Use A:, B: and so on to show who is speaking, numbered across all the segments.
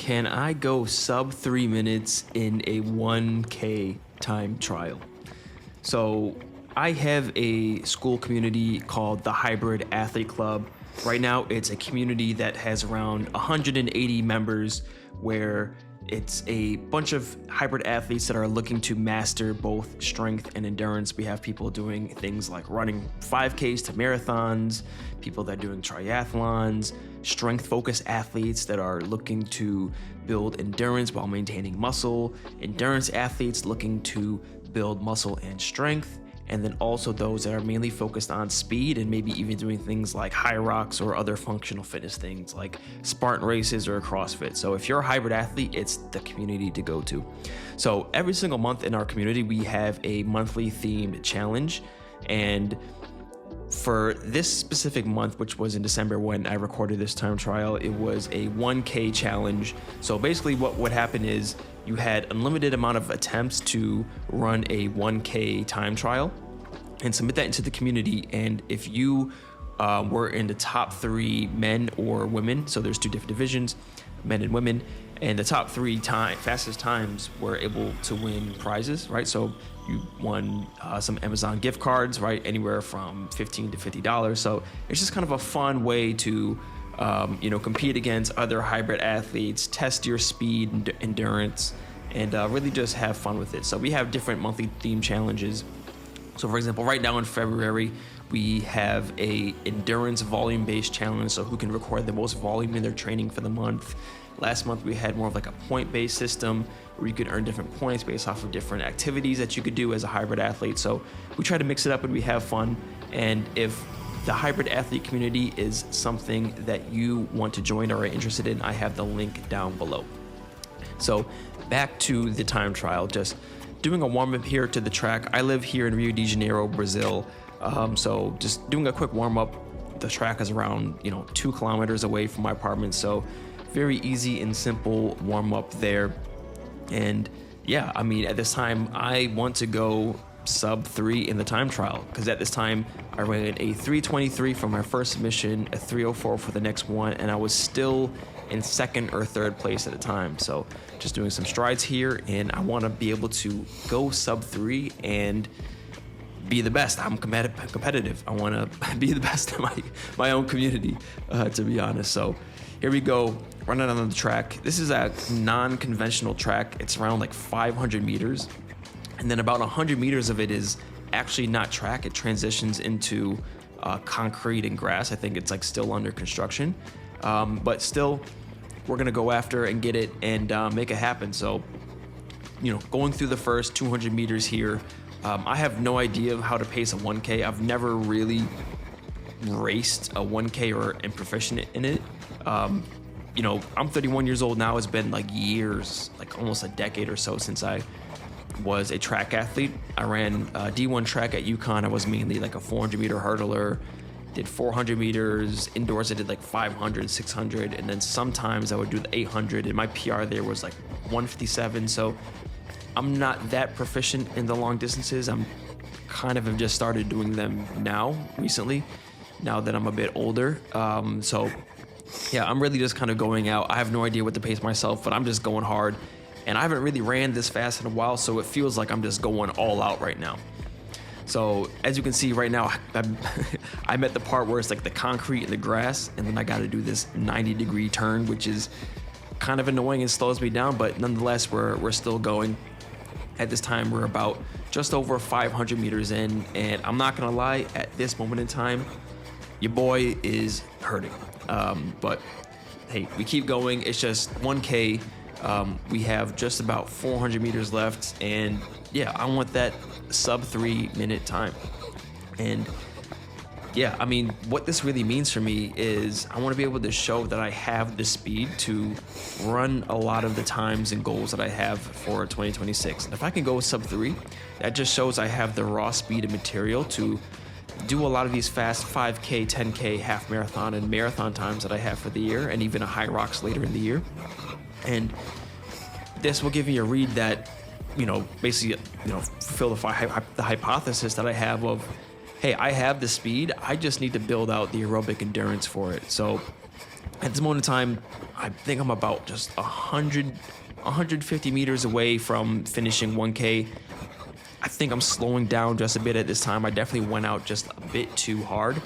A: Can I go sub 3 minutes in a 1K time trial? So I have a school community called the Hybrid Athlete Club. Right now, it's a community that has around 180 members where it's a bunch of hybrid athletes that are looking to master both strength and endurance. We have people doing things like running 5Ks to marathons, people that are doing triathlons, strength-focused athletes that are looking to build endurance while maintaining muscle, endurance athletes looking to build muscle and strength, and then also those that are mainly focused on speed and maybe even doing things like high rocks or other functional fitness things like Spartan races or CrossFit. So if you're a hybrid athlete, it's the community to go to. So every single month in our community, we have a monthly themed challenge. And for this specific month, which was in December when I recorded this time trial, it was a 1K challenge. So basically what would happen is you had unlimited amount of attempts to run a 1K time trial and submit that into the community. And if you were in the top 3 men or women, so there's 2 different divisions, men and women, and the top 3 fastest times were able to win prizes, right? So you won some Amazon gift cards, right? Anywhere from $15 to $50. So it's just kind of a fun way to compete against other hybrid athletes, test your speed and endurance, and really just have fun with it. So we have different monthly theme challenges. So for example, right now in February, we have a endurance volume-based challenge. So who can record the most volume in their training for the month. Last month, we had more of like a point-based system where you could earn different points based off of different activities that you could do as a hybrid athlete. So we try to mix it up and we have fun. And if the hybrid athlete community is something that you want to join or are interested in, I have the link down below. So back to the time trial, just doing a warm-up here to the track. I live here in Rio de Janeiro, Brazil. So just doing a quick warm-up. The track is around 2 kilometers away from my apartment. So very easy and simple warm-up there. And yeah, I mean, at this time, I want to go sub 3 in the time trial, because at this time I ran a 3:23 for my first submission, a 3:04 for the next one, and I was still in 2nd or 3rd place at the time. So just doing some strides here, and I want to be able to go sub 3 and be the best. I'm competitive. I want to be the best in my own community, to be honest. So here we go, running on the track. This is a non-conventional track. It's around like 500 meters. And then about 100 meters of it is actually not track. It transitions into concrete and grass. I think it's like still under construction. But still, we're gonna go after and get it and make it happen. So, going through the first 200 meters here, I have no idea how to pace a 1K. I've never really raced a 1K or am proficient in it. I'm 31 years old now. It's been like years, like almost a decade or so since I was a track athlete. I ran D1 track at UConn. I was mainly like a 400 meter hurdler, did 400 meters. Indoors, I did like 500, 600, and then sometimes I would do the 800, and my PR there was like 157. So I'm not that proficient in the long distances. I'm kind of have just started doing them recently, now that I'm a bit older. So yeah, I'm really just kind of going out. I have no idea what to pace myself, but I'm just going hard. And I haven't really ran this fast in a while, so it feels like I'm just going all out right now. So as you can see right now, I'm at the part where it's like the concrete and the grass, and then I got to do this 90-degree turn, which is kind of annoying and slows me down, but nonetheless, we're still going. At this time, we're about just over 500 meters in, and I'm not gonna lie, at this moment in time, your boy is hurting. But hey, we keep going. It's just 1K. We have just about 400 meters left, and yeah, I want that sub 3 minute time. And yeah, I mean, what this really means for me is I want to be able to show that I have the speed to run a lot of the times and goals that I have for 2026. And if I can go sub 3, that just shows I have the raw speed and material to do a lot of these fast 5K, 10K, half marathon and marathon times that I have for the year, and even a high rocks later in the year. And this will give me a read that, basically, fulfill the hypothesis that I have of, hey, I have the speed, I just need to build out the aerobic endurance for it. So At this moment in time, I think I'm about just 150 meters away from finishing 1K. I think I'm slowing down just a bit at this time. I definitely went out just a bit too hard.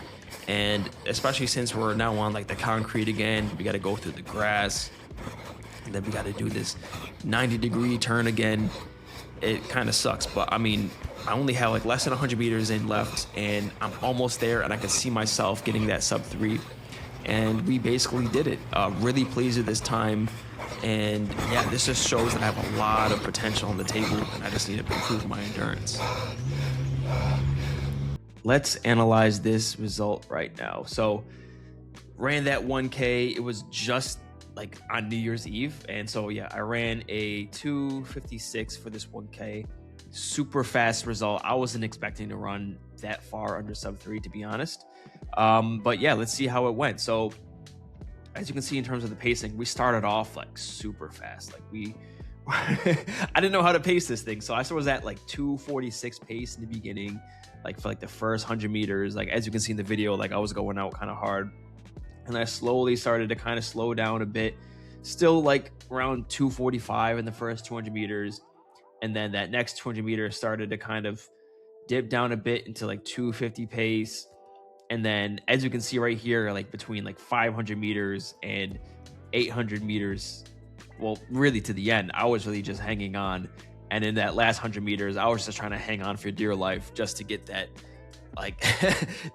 A: And especially since we're now on like the concrete again, we got to go through the grass. And then we got to do this 90-degree turn again. It kind of sucks, but I mean, I only have like less than 100 meters in left, and I'm almost there, and I can see myself getting that sub 3. And we basically did it. Really pleased with this time. And yeah, this just shows that I have a lot of potential on the table, and I just need to improve my endurance. Let's analyze this result right now. So ran that 1K. It was just like on New Year's Eve. And so yeah, I ran a 2:56 for this 1K. Super fast result. I wasn't expecting to run that far under sub 3, to be honest. But yeah, let's see how it went. So as you can see in terms of the pacing, we started off like super fast. Like I didn't know how to pace this thing. So I was at like 2:46 pace in the beginning, like for like the first 100 meters. Like as you can see in the video, like I was going out kind of hard. And I slowly started to kind of slow down a bit, still like around 2:45 in the first 200 meters. And then that next 200 meters started to kind of dip down a bit into like 2:50 pace. And then as you can see right here, like between like 500 meters and 800 meters, well, really to the end, I was really just hanging on. And in that last 100 meters, I was just trying to hang on for dear life just to get that, like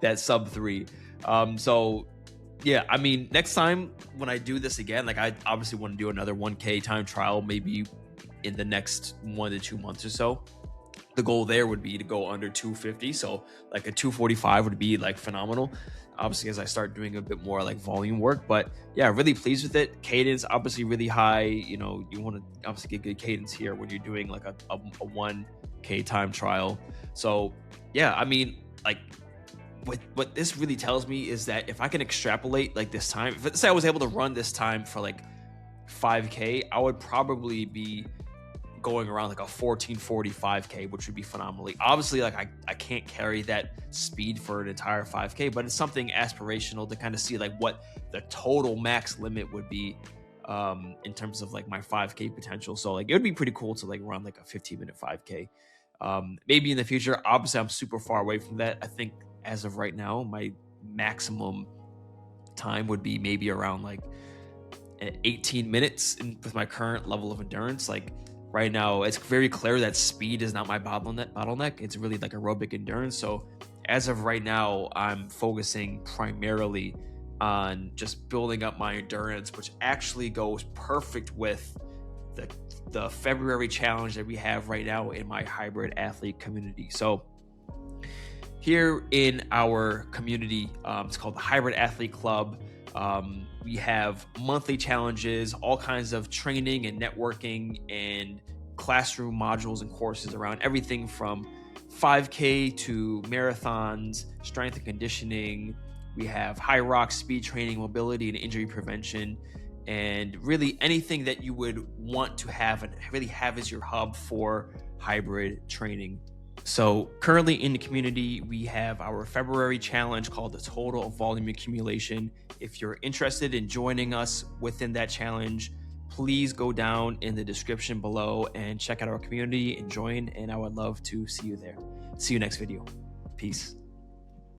A: that sub 3. So yeah, I mean, next time when I do this again, like I obviously want to do another 1K time trial, maybe in the next 1 to 2 months or so. The goal there would be to go under 250. So like a 2:45 would be like phenomenal. Obviously, as I start doing a bit more like volume work, but yeah, really pleased with it. Cadence obviously really high. You know, you want to obviously get good cadence here when you're doing like a 1K time trial. So yeah, I mean, like what this really tells me is that if I can extrapolate like this time, if let's say I was able to run this time for like 5K, I would probably be going around like a 14:45K, which would be phenomenally. Obviously, like I can't carry that speed for an entire 5K, but it's something aspirational to kind of see like what the total max limit would be in terms of like my 5K potential. So like it would be pretty cool to like run like a 15-minute 5K. Maybe in the future. Obviously, I'm super far away from that. I think as of right now, my maximum time would be maybe around like 18 minutes with my current level of endurance. Like right now, it's very clear that speed is not my bottleneck. It's really like aerobic endurance. So as of right now, I'm focusing primarily on just building up my endurance, which actually goes perfect with the February challenge that we have right now in my hybrid athlete community. So here in our community, it's called the Hybrid Athlete Club. We have monthly challenges, all kinds of training and networking and classroom modules and courses around everything from 5K to marathons, strength and conditioning. We have high rock speed training, mobility and injury prevention, and really anything that you would want to have and really have as your hub for hybrid training. So currently in the community, we have our February challenge called the Total Volume Accumulation. If you're interested in joining us within that challenge, please go down in the description below and check out our community and join. And I would love to see you there. See you next video. Peace.